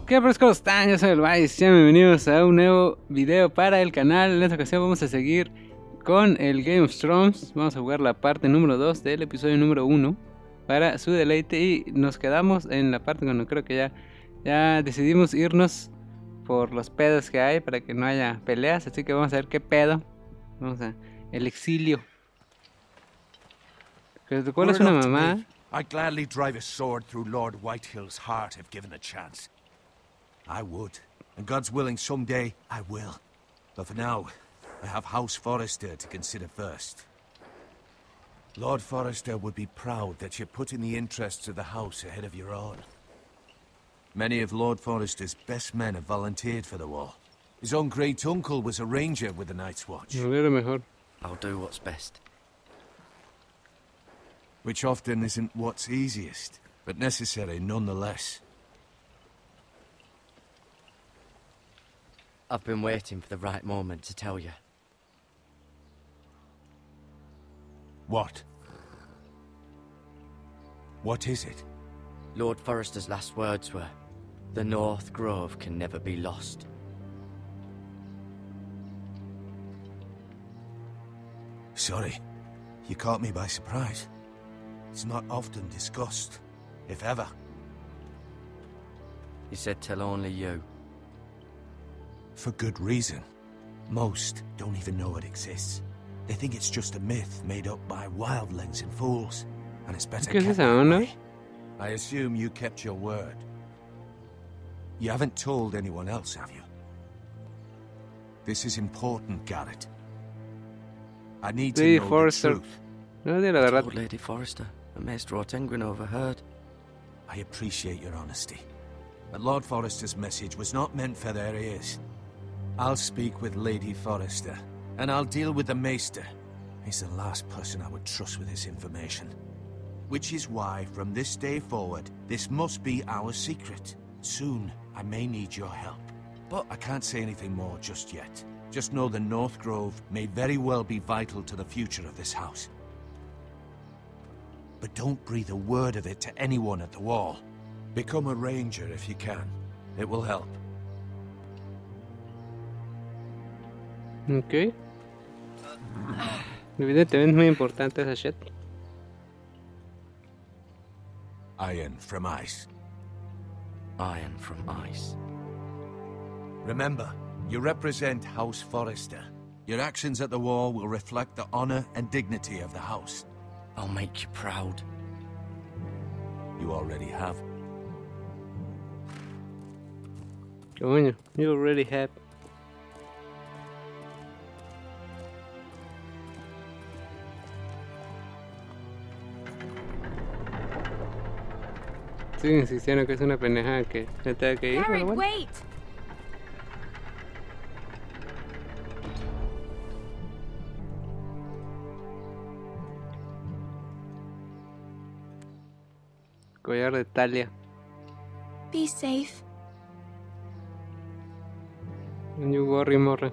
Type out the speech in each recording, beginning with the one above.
¿Qué pues, cómo están? Yo soy el Vice, sean bienvenidos a un nuevo video para el canal. En esta ocasión vamos a seguir con el Game of Thrones. Vamos a jugar la parte número 2 del episodio número 1 para su deleite. Y nos quedamos en la parte cuando creo que ya decidimos irnos por los pedos que hay para que no haya peleas. Así que vamos a ver qué pedo. Vamos a el exilio. ¿Cuál es una mamá? I'd gladly drive a sword through Lord Whitehill's heart if given a chance. I would, and God's willing someday I will. But for now, I have House Forrester to consider first. Lord Forrester would be proud that you're putting the interests of the house ahead of your own. Many of Lord Forrester's best men have volunteered for the war. His own great uncle was a ranger with the Night's Watch. I'll do what's best. Which often isn't what's easiest, but necessary nonetheless. I've been waiting for the right moment to tell you. What? What is it? Lord Forrester's last words were, "The North Grove can never be lost." Sorry, you caught me by surprise. It's not often discussed, if ever. He said tell only you. For good reason. Most don't even know it exists. They think it's just a myth made up by wildlings and fools, and it's better ¿Qué es kept esa that onda? way. I assume you kept your word. You haven't told anyone else, have you? This is important, Garrett. I need to Sí, know Forrester. the truth. No, di la I verdad. told Lady Forrester, and Maester Ortengryn overheard. I appreciate your honesty. But Lord Forrester's message was not meant for their ears. I'll speak with Lady Forrester, and I'll deal with the Maester. He's the last person I would trust with this information. Which is why, from this day forward, this must be our secret. Soon, I may need your help. But I can't say anything more just yet. Just know the North Grove may very well be vital to the future of this house. But don't breathe a word of it to anyone at the wall. Become a ranger if you can. It will help. Ok. Evidentemente es muy importante esa shit. Iron from ice. Iron from ice. Remember, you represent House Forrester. Your actions at the wall will reflect the honor and dignity of the house. I'll make you proud. You already have. Coño, you already have. Sigo insistiendo que es una pendejada que se tenga que ir, pero bueno. Wait! Collar de Talia. Be safe. You worry, morra.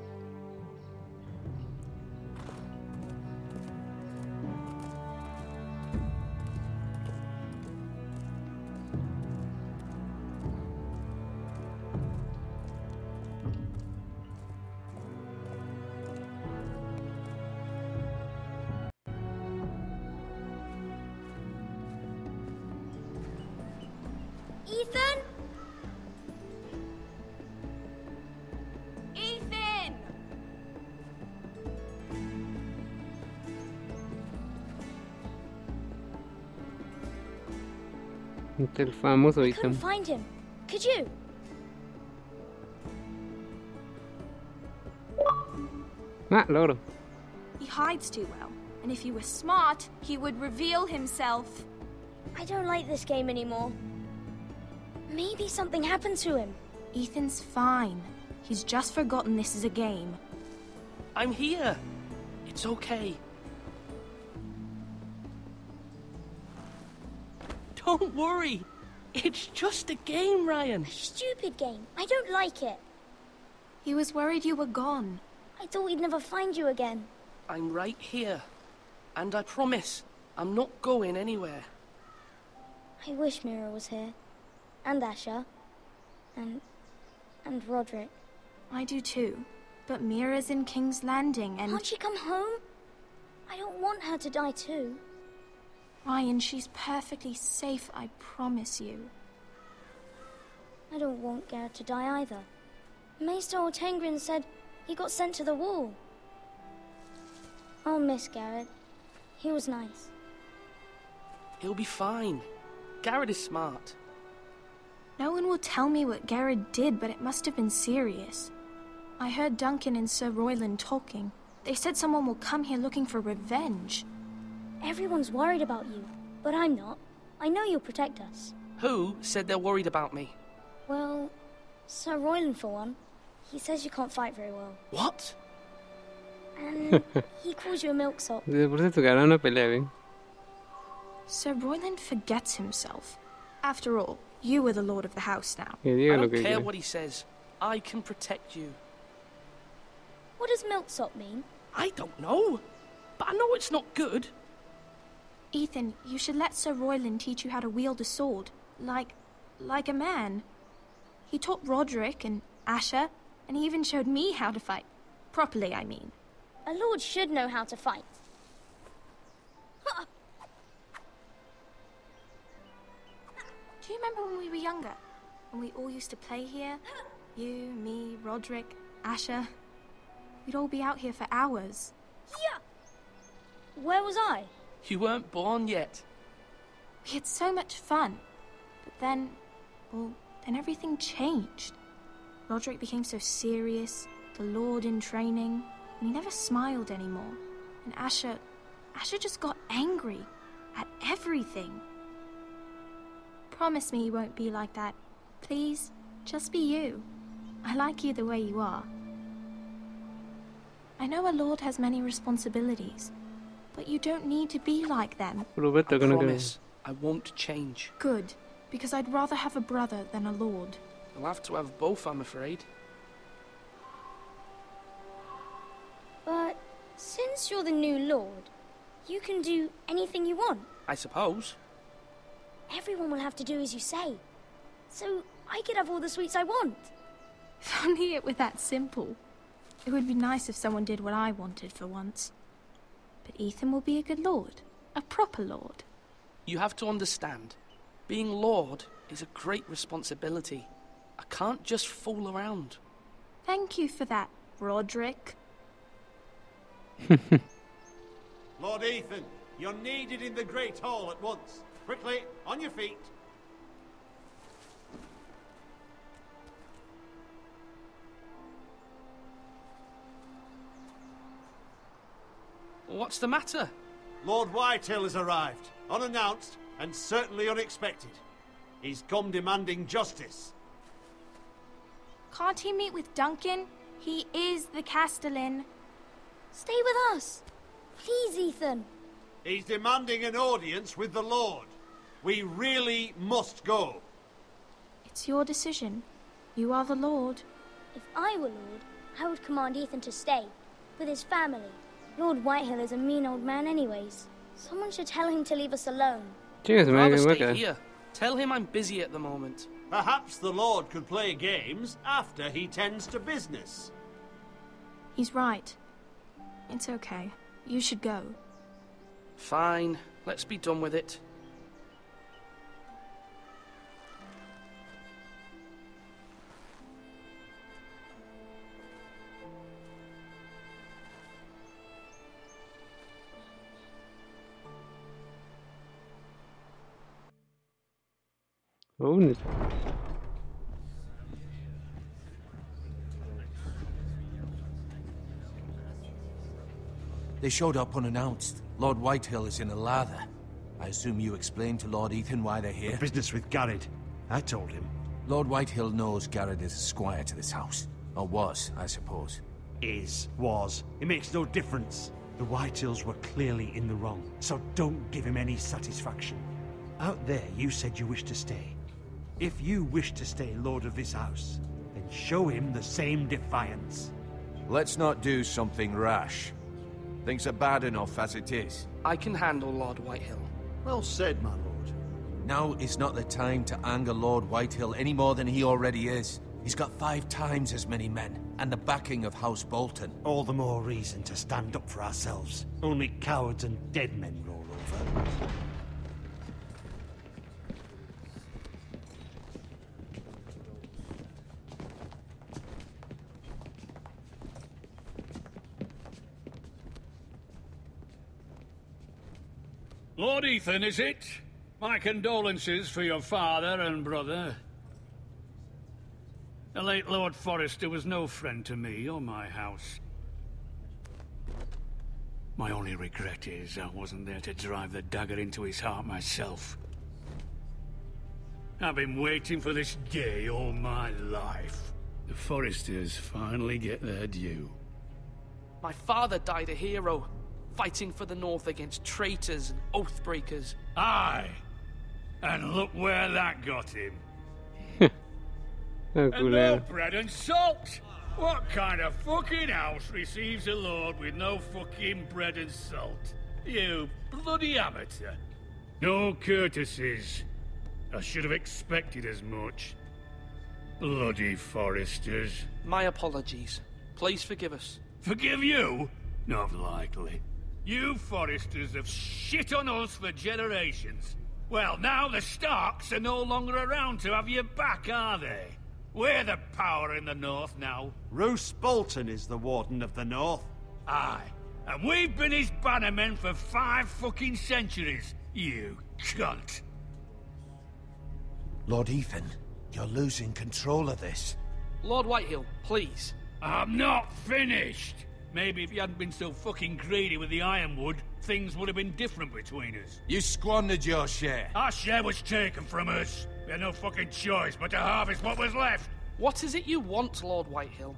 Ethan? Ethan! El famoso I couldn't Ethan. find him. Could you? Ah, logro. He hides too well, and if he were smart, he would reveal himself. I don't like this game anymore. Maybe something happened to him. Ethan's fine. He's just forgotten this is a game. I'm here. It's okay. Don't worry. It's just a game, Ryan. Stupid game. I don't like it. He was worried you were gone. I thought we'd never find you again. I'm right here. And I promise, I'm not going anywhere. I wish Mira was here. And Asher. And Roderick. I do too. But Mira's in King's Landing and... Can't she come home? I don't want her to die too. Ryan, she's perfectly safe, I promise you. I don't want Garrett to die either. Maester Ortengrin said he got sent to the wall. I'll miss Garrett. He was nice. He'll be fine. Garrett is smart. No one will tell me what Garrett did, but it must have been serious. I heard Duncan and Sir Royland talking. They said someone will come here looking for revenge. Everyone's worried about you, but I'm not. I know you'll protect us. Who said they're worried about me? Well, Sir Royland for one. He says you can't fight very well. What? And he calls you a milksop. Por eso ganaron una pelea, bien. Sir Royland forgets himself. After all, you are the lord of the house now. Que I diga lo don't que care quiera. what he says. I can protect you. What does milksop mean? I don't know. But I know it's not good. Ethan, you should let Sir Royland teach you how to wield a sword. Like a man. He taught Roderick and Asher, and he even showed me how to fight. Properly, I mean. A lord should know how to fight. Do you remember when we were younger? When we all used to play here? You, me, Roderick, Asher. We'd all be out here for hours. Yeah. Where was I? You weren't born yet. We had so much fun. But then, then everything changed. Roderick became so serious, the Lord in training, and he never smiled anymore. And Asher just got angry at everything. Promise me you won't be like that. Please, just be you. I like you the way you are. I know a lord has many responsibilities, but you don't need to be like them. Roberto, I que no promise I won't change. Good, because I'd rather have a brother than a lord. I'll have to have both, I'm afraid. But since you're the new lord, you can do anything you want. I suppose. Everyone will have to do as you say. So I could have all the sweets I want. If only it were that simple. It would be nice if someone did what I wanted for once. But Ethan will be a good lord. A proper lord. You have to understand, being Lord is a great responsibility. I can't just fool around. Thank you for that, Roderick. Lord Ethan, you're needed in the Great Hall at once. Quickly, on your feet. What's the matter? Lord Whitehill has arrived, unannounced and certainly unexpected. He's come demanding justice. Can't he meet with Duncan? He is the Castellan. Stay with us. Please, Ethan. He's demanding an audience with the Lord. We really must go. It's your decision. You are the lord. If I were lord, I would command Ethan to stay, with his family. Lord Whitehill is a mean old man anyways. Someone should tell him to leave us alone. Chingas, I'd me rather voy a stay quedar. here. Tell him I'm busy at the moment. Perhaps the Lord could play games after he tends to business. He's right. It's okay. You should go. Fine, let's be done with it. Own it. They showed up unannounced. Lord Whitehill is in a lather. I assume you explained to Lord Ethan why they're here? Business with Garrett. I told him. Lord Whitehill knows Garrett is a squire to this house. Or was, I suppose. Was. It makes no difference. The Whitehills were clearly in the wrong, so don't give him any satisfaction. Out there, you said you wished to stay. If you wish to stay lord of this house, then show him the same defiance. Let's not do something rash. Things are bad enough as it is. I can handle Lord Whitehill. Well said, my lord. Now is not the time to anger Lord Whitehill any more than he already is. He's got 5 times as many men, and the backing of House Bolton. All the more reason to stand up for ourselves. Only cowards and dead men roll over. Lord Ethan, is it? My condolences for your father and brother. The late Lord Forrester was no friend to me or my house. My only regret is I wasn't there to drive the dagger into his heart myself. I've been waiting for this day all my life. The Forresters finally get their due. My father died a hero, fighting for the North against traitors and oathbreakers. Aye! And look where that got him. Oh, And no bread and salt! What kind of fucking house receives a lord with no fucking bread and salt? You bloody amateur. No courtesies. I should have expected as much. Bloody Forresters. My apologies. Please forgive us. Forgive you? Not likely. You Forresters have shit on us for generations. Well, now the Starks are no longer around to have your back, are they? We're the power in the North now. Roose Bolton is the Warden of the North. Aye. And we've been his bannermen for 5 fucking centuries, you cunt. Lord Ethan, you're losing control of this. Lord Whitehill, please. I'm not finished. Maybe if you hadn't been so fucking greedy with the ironwood, things would have been different between us. You squandered your share. Our share was taken from us. We had no fucking choice but to harvest what was left. What is it you want, Lord Whitehill?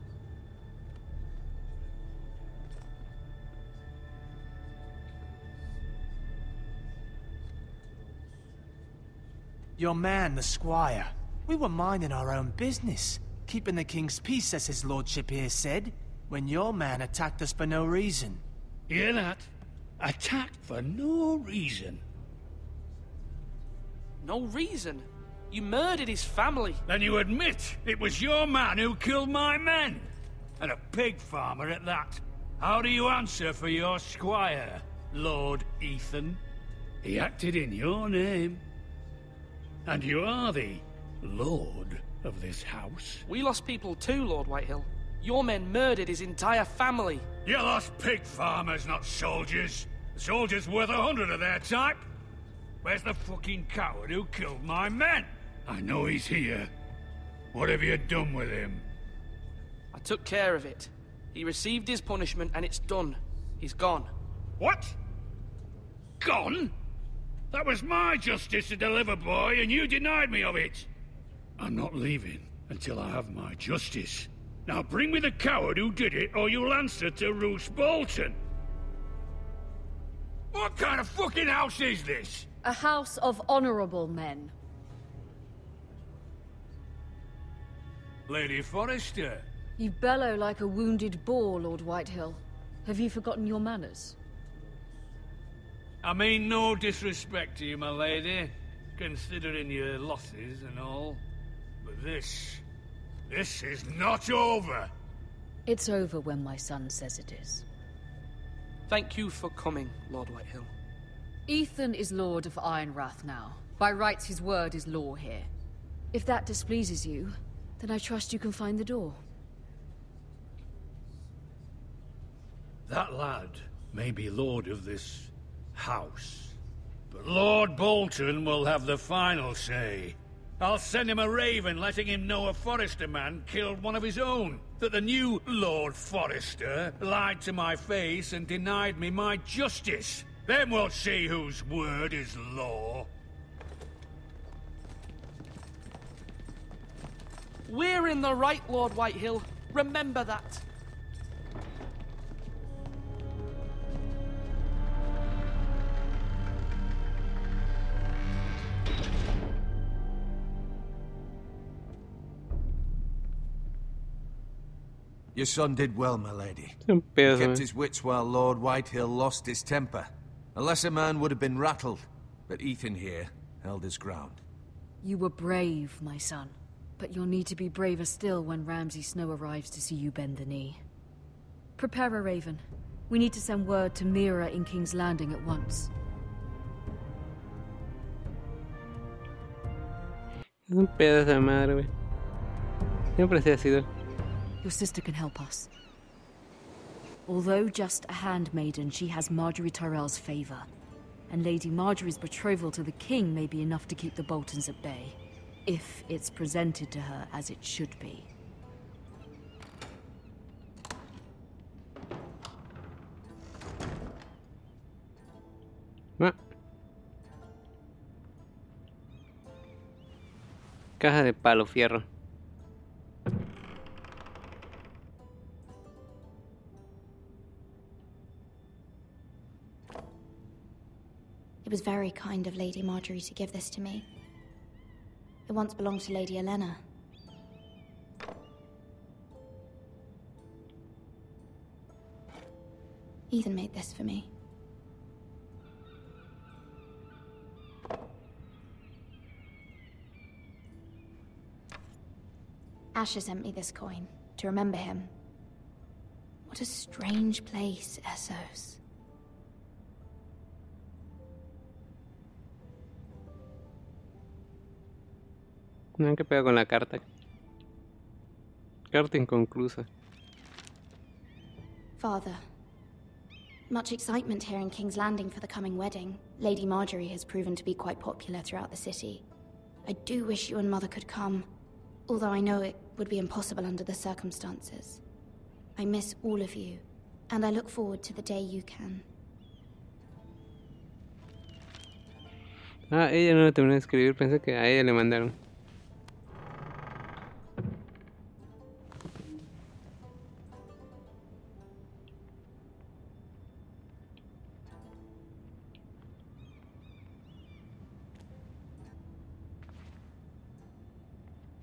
Your man, the squire. We were minding our own business, keeping the king's peace, as his lordship here said, when your man attacked us for no reason. Hear that? Attacked for no reason. No reason? You murdered his family. Then you admit it was your man who killed my men. And a pig farmer at that. How do you answer for your squire, Lord Ethan? He acted in your name. And you are the lord of this house. We lost people too, Lord Whitehill. Your men murdered his entire family. You lost pig farmers, not soldiers. The soldiers worth 100 of their type. Where's the fucking coward who killed my men? I know he's here. What have you done with him? I took care of it. He received his punishment and it's done. He's gone. What? Gone? That was my justice to deliver, boy, and you denied me of it. I'm not leaving until I have my justice. Now bring me the coward who did it, or you'll answer to Roose Bolton. What kind of fucking house is this? A house of honorable men. Lady Forrester. You bellow like a wounded boar, Lord Whitehill. Have you forgotten your manners? I mean no disrespect to you, my lady, considering your losses and all. But this is not over. It's over when my son says it is. Thank you for coming, Lord Whitehill. Ethan is Lord of Ironrath now. By rights, his word is law here. If that displeases you, then I trust you can find the door. That lad may be lord of this house, but Lord Bolton will have the final say. I'll send him a raven letting him know a Forrester man killed one of his own. That the new Lord Forrester lied to my face and denied me my justice. Then we'll see whose word is law. We're in the right, Lord Whitehill. Remember that. Your son did well, my lady. He Un pedo, kept his wits while Lord Whitehill lost his temper. A lesser man would have been rattled, but Ethan here held his ground. You were brave, my son. But you'll need to be braver still when Ramsay Snow arrives to see you bend the knee. Prepare a raven. We need to send word to Mira in King's Landing at once. Es un pedazo de madre, güey. Siempre se ha sido. Your sister can help us. Although just a handmaiden, she has Marjorie Tyrell's favor. And Lady Marjorie's betrothal to the king may be enough to keep the Boltons at bay. If it's presented to her as it should be. Ah. Caja de palo fierro. It was very kind of Lady Marjorie to give this to me. It once belonged to Lady Elena. Ethan made this for me. Asher sent me this coin to remember him. What a strange place, Essos. No, ¿qué pedo con la carta? Carta inconclusa. Father, much excitement here in King's Landing for the coming wedding. Lady Marjorie has proven to be quite popular throughout the city. I do wish you and Mother could come, although I know it would be impossible under the circumstances. I miss all of you, and I look forward to the day you can. Ah, ella no lo terminó de escribir, pensé que a ella le mandaron.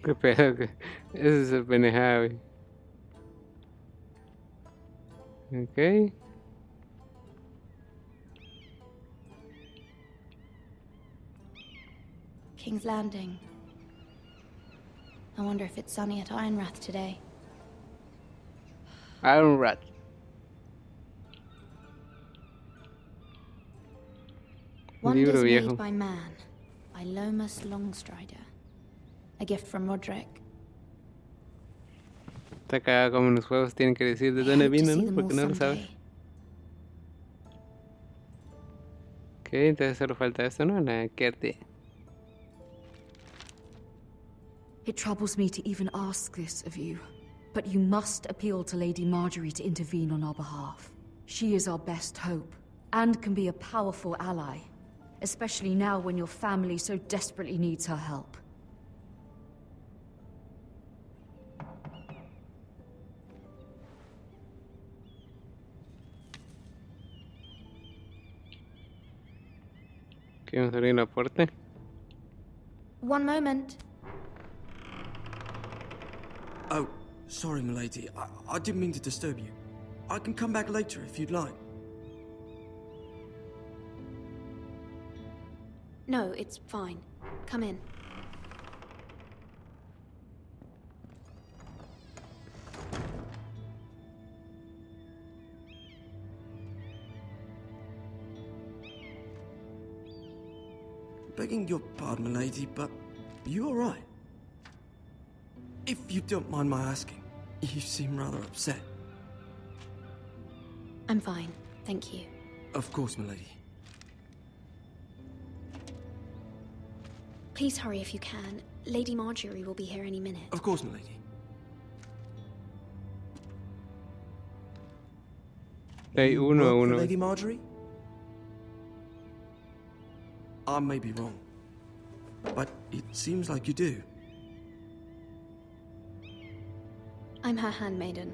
Qué pedo, que ese es el pendejada, güey. Ok. King's Landing. I wonder if it's sunny at Ironrath today. Ironrath. Wonders Libro viejo. Made by Man, by Lomas Longstrider. A gift from Roderick. Está cagado como en los juegos tienen que decir de dónde vino, ¿no? Porque no lo sabes. Ok, entonces solo falta esto, ¿no? La carta. It troubles me to even ask this of you, but you must appeal to Lady Marjorie to intervene on our behalf. She is our best hope, and can be a powerful ally, especially now when your family so desperately needs her help. Ok, vamos a abrir la puerta. One moment. Oh, sorry, milady. I didn't mean to disturb you. I can come back later if you'd like. No, it's fine. Come in. Begging your pardon, milady, but you all right? If you don't mind my asking, you seem rather upset. I'm fine, thank you. Of course, milady. Please hurry if you can. Lady Marjorie will be here any minute. Of course, milady. Hay uno a Work for uno. Lady Marjorie? I may be wrong, but it seems like you do. I'm her handmaiden.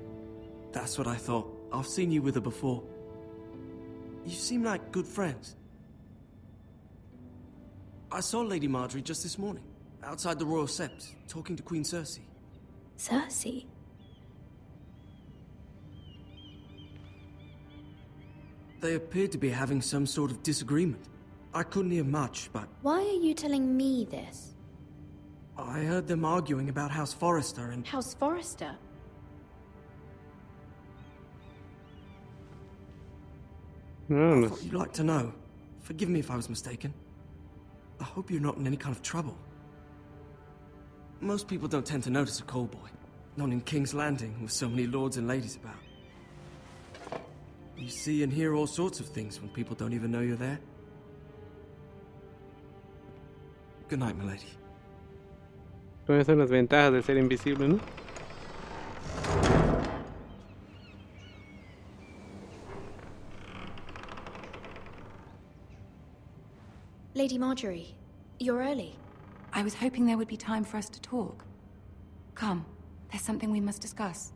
That's what I thought. I've seen you with her before. You seem like good friends. I saw Lady Marjorie just this morning, outside the Royal Sept, talking to Queen Cersei. Cersei? They appeared to be having some sort of disagreement. I couldn't hear much, but Why are you telling me this? I heard them arguing about House Forrester and... House Forrester? I thought you'd like to know. Forgive me if I was mistaken. I hope you're not in any kind of trouble. Most people don't tend to notice a call boy. Not in King's Landing, with so many lords and ladies about. You see and hear all sorts of things when people don't even know you're there. Good night, milady. ¿Cuáles son las ventajas de ser invisible, no? Lady Marjorie, you're early. I was hoping there would be time for us to talk. Come, there's something we must discuss.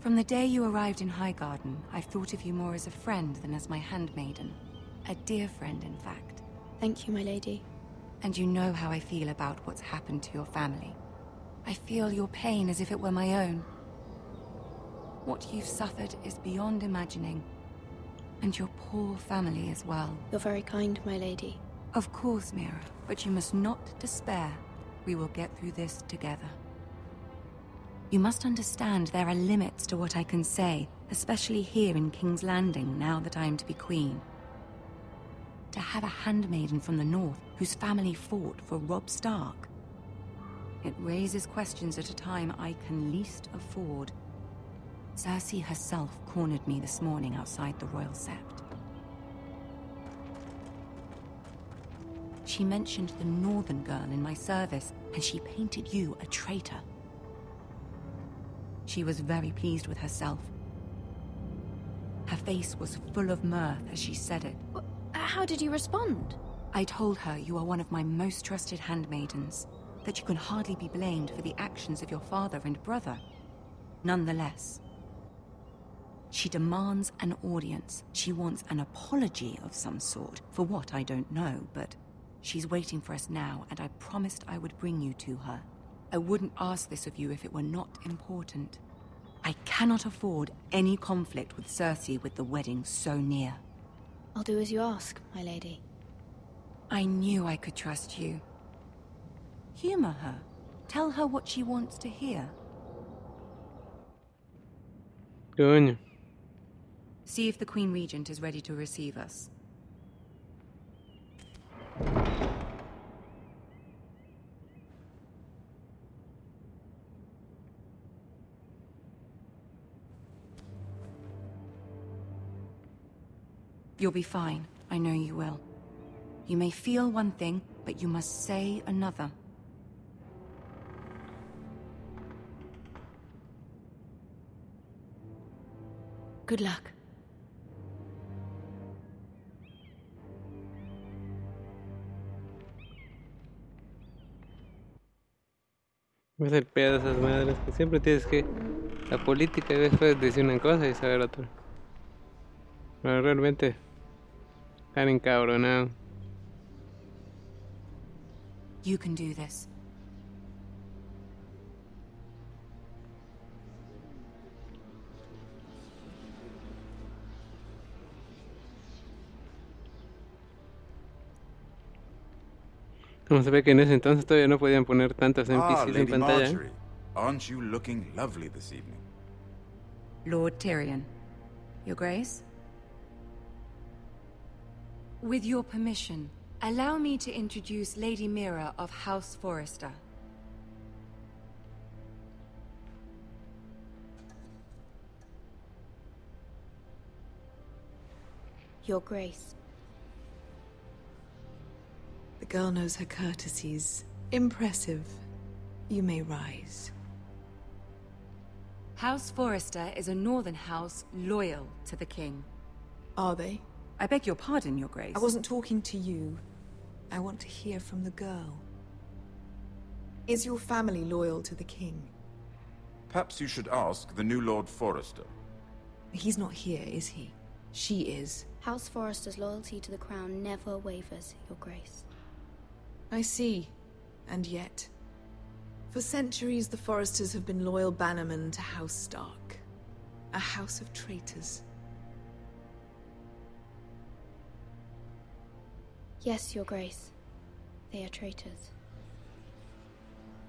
From the day you arrived in Highgarden, I've thought of you more as a friend than as my handmaiden. A dear friend, in fact. Thank you, my lady. And you know how I feel about what's happened to your family. I feel your pain as if it were my own. What you've suffered is beyond imagining. And your poor family as well. You're very kind, my lady. Of course, Mira, but you must not despair. We will get through this together. You must understand there are limits to what I can say, especially here in King's Landing, now that I am to be queen. To have a handmaiden from the north whose family fought for Robb Stark. It raises questions at a time I can least afford. Cersei herself cornered me this morning outside the Royal Sept. She mentioned the northern girl in my service, and she painted you a traitor. She was very pleased with herself. Her face was full of mirth as she said it. How did you respond? I told her you are one of my most trusted handmaidens, that you can hardly be blamed for the actions of your father and brother. Nonetheless, she demands an audience. She wants an apology of some sort, for what I don't know, but she's waiting for us now, and I promised I would bring you to her. I wouldn't ask this of you if it were not important. I cannot afford any conflict with Cersei with the wedding so near. I'll do as you ask, my lady. I knew I could trust you. Humor her. Tell her what she wants to hear. Coño. See if the Queen Regent is ready to receive us. You'll be fine. I know you will. You may feel one thing, but you must say another. Good luck. Es el pedo de esas madres que siempre tienes que la política y después decir una cosa y saber otra. Pero realmente están encabronados. You can do this. Como se ve que en ese entonces todavía no podían poner tantos NPCs en Lady pantalla. Marjorie, aren't you looking lovely this evening? Lord Tyrion. Your Grace? With your permission, allow me to introduce Lady Mira of House Forrester. Your Grace. The girl knows her courtesies. Impressive. You may rise. House Forrester is a northern house loyal to the king. Are they? I beg your pardon, Your Grace. I wasn't talking to you. I want to hear from the girl. Is your family loyal to the king? Perhaps you should ask the new Lord Forrester. He's not here, is he? She is. House Forrester's loyalty to the crown never wavers, Your Grace. I see. And yet... For centuries, the Foresters have been loyal bannermen to House Stark. A house of traitors. Yes, Your Grace. They are traitors.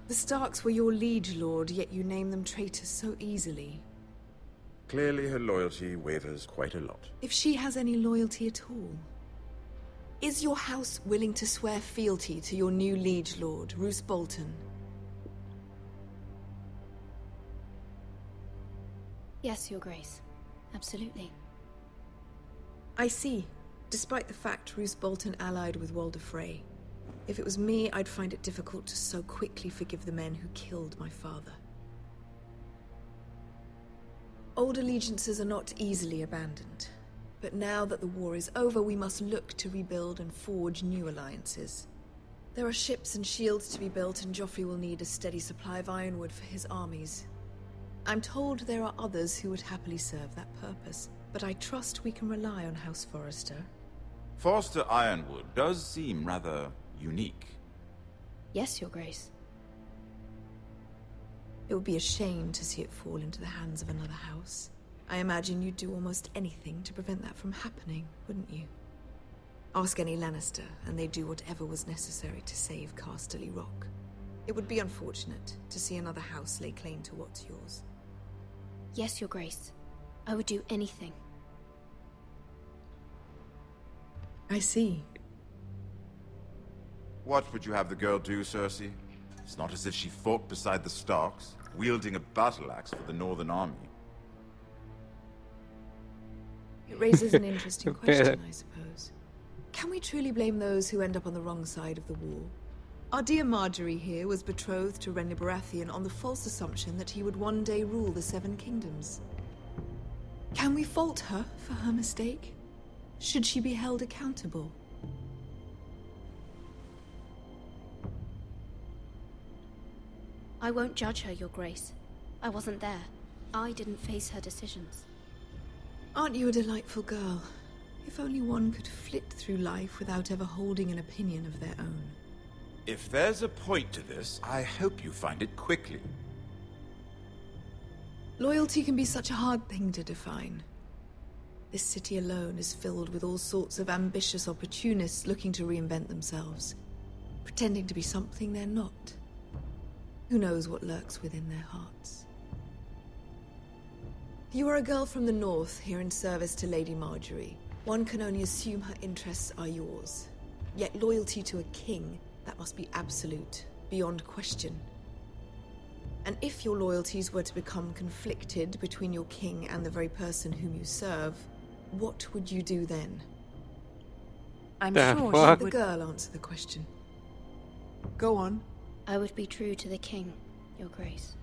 The Starks were your liege lord, yet you name them traitors so easily. Clearly her loyalty wavers quite a lot. If she has any loyalty at all. Is your house willing to swear fealty to your new liege lord, Roose Bolton? Yes, Your Grace. Absolutely. I see. Despite the fact Roose Bolton allied with Walder Frey. If it was me, I'd find it difficult to so quickly forgive the men who killed my father. Old allegiances are not easily abandoned. But now that the war is over, we must look to rebuild and forge new alliances. There are ships and shields to be built, and Joffrey will need a steady supply of ironwood for his armies. I'm told there are others who would happily serve that purpose, but I trust we can rely on House Forrester. Forster Ironwood does seem rather unique. Yes, Your Grace. It would be a shame to see it fall into the hands of another house. I imagine you'd do almost anything to prevent that from happening, wouldn't you? Ask any Lannister, and they'd do whatever was necessary to save Casterly Rock. It would be unfortunate to see another house lay claim to what's yours. Yes, Your Grace. I would do anything. I see. What would you have the girl do, Cersei? It's not as if she fought beside the Starks, wielding a battle axe for the Northern Army. It raises an interesting question, I suppose. Can we truly blame those who end up on the wrong side of the war? Our dear Marjorie here was betrothed to Renly Baratheon on the false assumption that he would one day rule the Seven Kingdoms. Can we fault her for her mistake? Should she be held accountable? I won't judge her, Your Grace. I wasn't there. I didn't face her decisions. Aren't you a delightful girl? If only one could flit through life without ever holding an opinion of their own. If there's a point to this, I hope you find it quickly. Loyalty can be such a hard thing to define. This city alone is filled with all sorts of ambitious opportunists looking to reinvent themselves, pretending to be something they're not. Who knows what lurks within their hearts? You are a girl from the north, here in service to Lady Marjorie. One can only assume her interests are yours. Yet loyalty to a king, that must be absolute, beyond question. And if your loyalties were to become conflicted between your king and the very person whom you serve, what would you do then? I'm sure sure let the girl answer the question. Go on. I would be true to the king, Your Grace.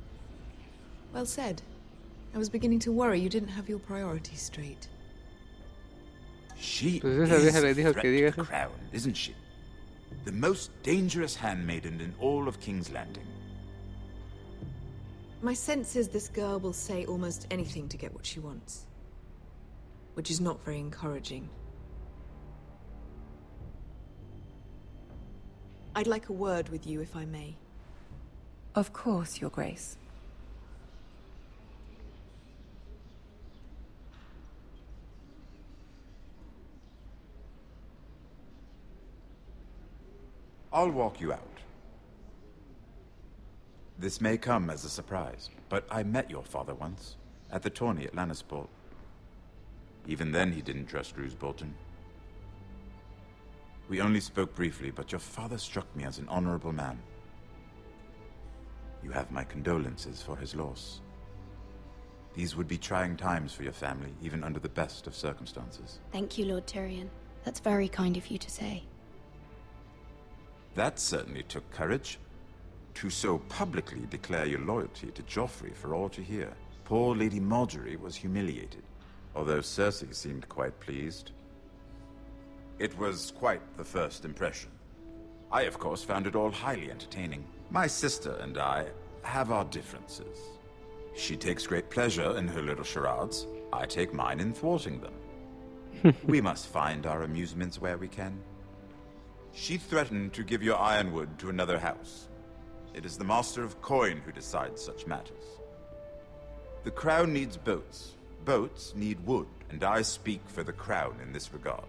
Well said. I was beginning to worry you didn't have your priorities straight. She Pues esa vieja le is a dijo threat que to diga the eso. crown, isn't she? The most dangerous handmaiden in all of King's Landing. My sense is this girl will say almost anything to get what she wants. Which is not very encouraging. I'd like a word with you, if I may. Of course, Your Grace. I'll walk you out. This may come as a surprise, but I met your father once, at the tourney at Lannisport. Even then he didn't trust Roose Bolton. We only spoke briefly, but your father struck me as an honorable man. You have my condolences for his loss. These would be trying times for your family, even under the best of circumstances. Thank you, Lord Tyrion. That's very kind of you to say. That certainly took courage. To so publicly declare your loyalty to Joffrey for all to hear. Poor Lady Marjorie was humiliated, although Cersei seemed quite pleased. It was quite the first impression. I, of course, found it all highly entertaining. My sister and I have our differences. She takes great pleasure in her little charades. I take mine in thwarting them. We must find our amusements where we can. She threatened to give your ironwood to another house. It is the Master of Coin who decides such matters. The crown needs boats. Boats need wood, and I speak for the crown in this regard,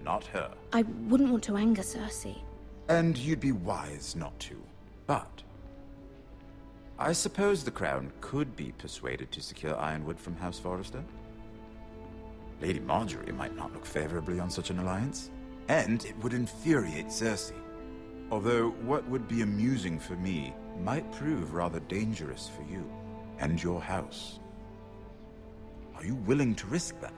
not her. I wouldn't want to anger Cersei. And you'd be wise not to. But I suppose the crown could be persuaded to secure Ironwood from House Forrester. Lady Marjorie might not look favorably on such an alliance, and it would infuriate Cersei. Although what would be amusing for me might prove rather dangerous for you and your house. Are you willing to risk that?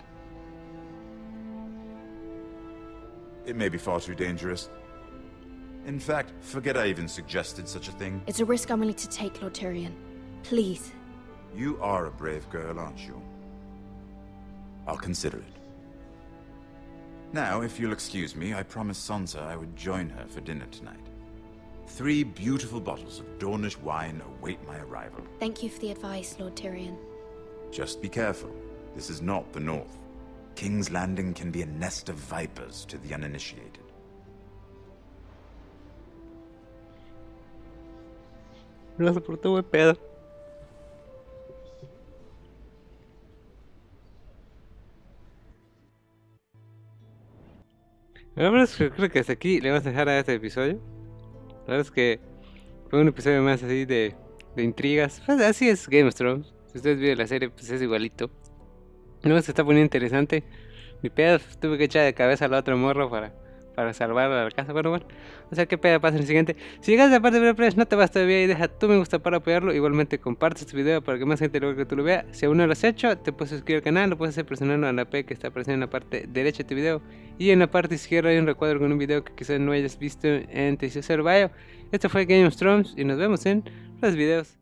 It may be far too dangerous. In fact, forget I even suggested such a thing. It's a risk I'm willing to take, Lord Tyrion. Please. You are a brave girl, aren't you? I'll consider it. Now, if you'll excuse me, I promised Sansa I would join her for dinner tonight. 3 beautiful bottles of Dornish wine await my arrival. Thank you for the advice, Lord Tyrion. Just be careful. This is not the North. King's Landing can be a nest of vipers to the uninitiated. No soportó buen pedo. La verdad es que creo que hasta aquí le vamos a dejar a este episodio. La verdad es que fue un episodio más así de intrigas. Pues así es Game of Thrones. Si ustedes vieron la serie, pues es igualito. No, se está poniendo interesante. Mi pedo, tuve que echar de cabeza a la otra morra para salvar a la casa. Bueno, o sea, qué pedo pasa en el siguiente. Si llegas a la parte de Press, no te vas todavía y deja tu me gusta para apoyarlo. Igualmente comparte este video para que más gente logre que tú lo veas. Si aún no lo has hecho, te puedes suscribir al canal. Lo puedes hacer presionando a la P que está apareciendo en la parte derecha de tu video. Y en la parte izquierda hay un recuadro con un video que quizás no hayas visto en Episodio. Este fue Game of Thrones y nos vemos en los videos.